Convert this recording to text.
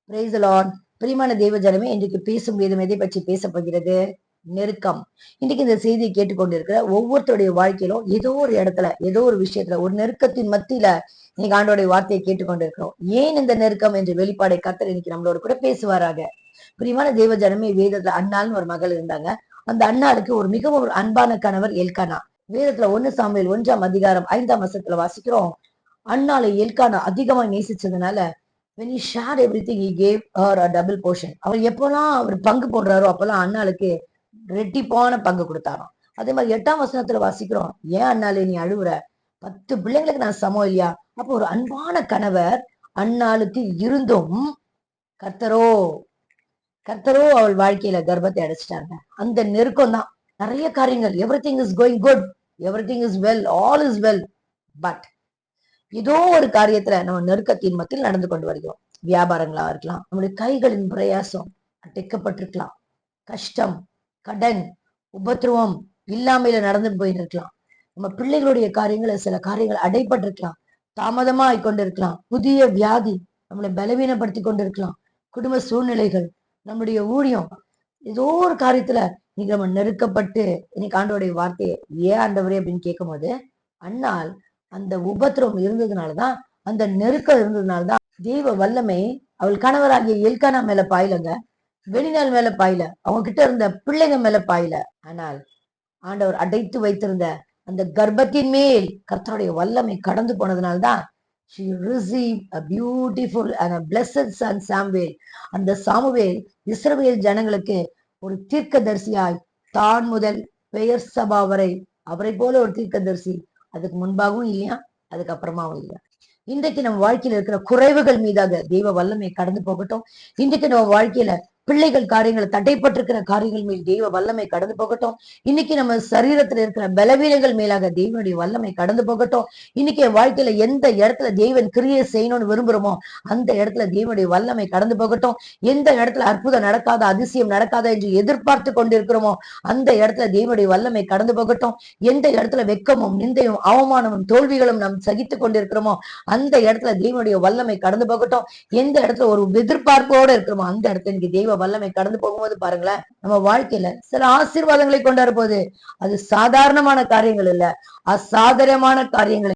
Praise the Lord. பிரியமான தேவ ஜனமே, இன்றைக்கு பேசும் வேதம் எதை பற்றி பேசப் போகிறது? நெருக்கம். இன்னைக்கு இந்த செய்தியை கேட்டுக்கொண்டிருக்கிற ஒவ்வொருத்தருடைய வாழ்க்கையிலும் ஏதோ ஒரு இடத்துல, ஏதோ ஒரு விஷயத்துல, ஒரு நெருக்கத்தின் மத்தியில இன்னைக்கு ஆண்டோடைய வார்த்தையை கேட்டுக்கொண்டிருக்கிறோம். ஏன் இந்த நெருக்கம் என்ற வெளிப்பாடை கர்த்தர் இன்னைக்கு நம்மளோட கூட பேசுவாராக. பிரியமான தேவ ஜனமே, வேதத்துல அன்னாள்னு ஒரு மகள் இருந்தாங்க. அந்த அன்னாளுக்கு ஒரு மிகவும் ஒரு அன்பான கணவர் எல்கானா. வேதத்துல 1 சாமுவேல் 1ஆம் அதிகாரம் 5ஆம் வசனத்துல வாசிக்கிறோம். அன்னாளை எல்கானா அதிகமா நேசிச்சதுனால when he shared everything he gave her a double portion. அவர் எப்பெல்லாம் அவர் பங்கு போடுறாரோ அப்பெல்லாம் அண்ணாளுக்கு ரெட்டிப்பான பங்கு கொடுத்தாராம். அதே மாதிரி 8ஆம் வசனத்துல வாசிக்கிறோம், ஏன் அண்ணாலே நீ அழுவுற, 10 பிள்ளைங்களுக்கு நான் சமம் இல்லையா? அப்போ ஒரு அன்பான கணவர் அண்ணாளுக்கு இருந்தும் கர்த்தரோ கர்த்தரோ அவள் வாழ்க்கையில கர்ப்பத்தை அடைச்சிட்டாங்க. அந்த நெருக்கம் தான். நிறைய காரியங்கள், everything is going good, everything is well, all is well, but ஏதோ ஒரு காரியத்துல நம்ம நெருக்கத்தின் மத்தியில் நடந்து கொண்டு வருகிறோம். வியாபாரங்களா இருக்கலாம், நம்முடைய கைகளின் பிரயாசம் அடைக்கப்பட்டிருக்கலாம், கஷ்டம், கடன், உபத்திரவம் இல்லாமையில நடந்து போயிருக்கலாம், நம்ம பிள்ளைகளுடைய காரியங்களை சில காரியங்கள் அடைபட்டிருக்கலாம், தாமதமா ஆயிக்கொண்டிருக்கலாம், புதிய வியாதி நம்மளை பலவீனப்படுத்தி கொண்டிருக்கலாம், குடும்ப சூழ்நிலைகள், நம்முடைய ஊழியம், ஏதோ ஒரு காரியத்துல இன்னைக்கு நம்ம நெருக்கப்பட்டு இன்னைக்கு ஆண்டவருடைய வார்த்தையை ஏன் ஆண்டவரே அப்படின்னு கேட்கும் போது, அண்ணால் அந்த உபத்திரம் இருந்ததுனாலதான், அந்த நெருக்கம் இருந்ததுனாலதான் தெய்வ வல்லமை அவள் கணவராகிய எல்கானா மேல பாயலங்க, வெளிநாள் மேல பாயல, அவங்க கிட்ட இருந்த பிள்ளைங்க மேல பாயல. ஆனால் ஆண்டவர் அடைத்து வைத்திருந்த அந்த கர்ப்பத்தின் மேல் கர்த்தருடைய வல்லமை கடந்து போனதுனால்தான் she received a beautiful and a blessed son Samuel. அந்த சாமுவேல் இஸ்ரவேல் ஜனங்களுக்கு ஒரு தீர்க்கதரிசியாய் தான் முதல் பெயர் சபா வரை அவரை போல ஒரு தீர்க்கதரிசி அதுக்கு முன்பாகவும் இல்லையா, அதுக்கப்புறமாவும் இல்லையா. இன்றைக்கு நம்ம வாழ்க்கையில இருக்கிற குறைவுகள் மீதாக தெய்வ வல்லமை கடந்து போகட்டும். இன்றைக்கு நம்ம வாழ்க்கையில பிள்ளைகள் காரியங்களை தடைப்பட்டிருக்கிற காரியங்கள் மேல் தெய்வ வல்லமை கடந்து போகட்டும். இன்னைக்கு நம்ம சரீரத்துல இருக்கிற பலவீனங்கள் மேலாக தெய்வனுடைய வல்லமை கடந்து போகட்டும். இன்னைக்கு என் வாழ்க்கையில எந்த இடத்துல தெய்வன் கிரியை செய்யணும்னு விரும்புறோமோ அந்த இடத்துல தெய்வனுடைய வல்லமை கடந்து போகட்டும். எந்த இடத்துல அற்புதம் நடக்காத, அதிசயம் நடக்காத என்று எதிர்பார்த்து கொண்டிருக்கிறோமோ அந்த இடத்துல தெய்வனுடைய வல்லமை கடந்து போகட்டும். எந்த இடத்துல வெட்கமும் நிந்தையும் அவமானமும் தோல்விகளும் நாம் சகித்து கொண்டிருக்கிறோமோ அந்த இடத்துல தெய்வனுடைய வல்லமை கடந்து போகட்டும். எந்த இடத்துல ஒரு எதிர்பார்ப்போட இருக்கிறோமோ அந்த இடத்துல இன்னைக்கு தெய்வ வல்லமை கடந்து போகும்போது பாருங்களேன், நம்ம வாழ்க்கையில சில ஆசீர்வாதங்களை கொண்டாட போகுது. அது சாதாரணமான காரியங்கள் இல்ல, அசாதாரணமான காரியங்களை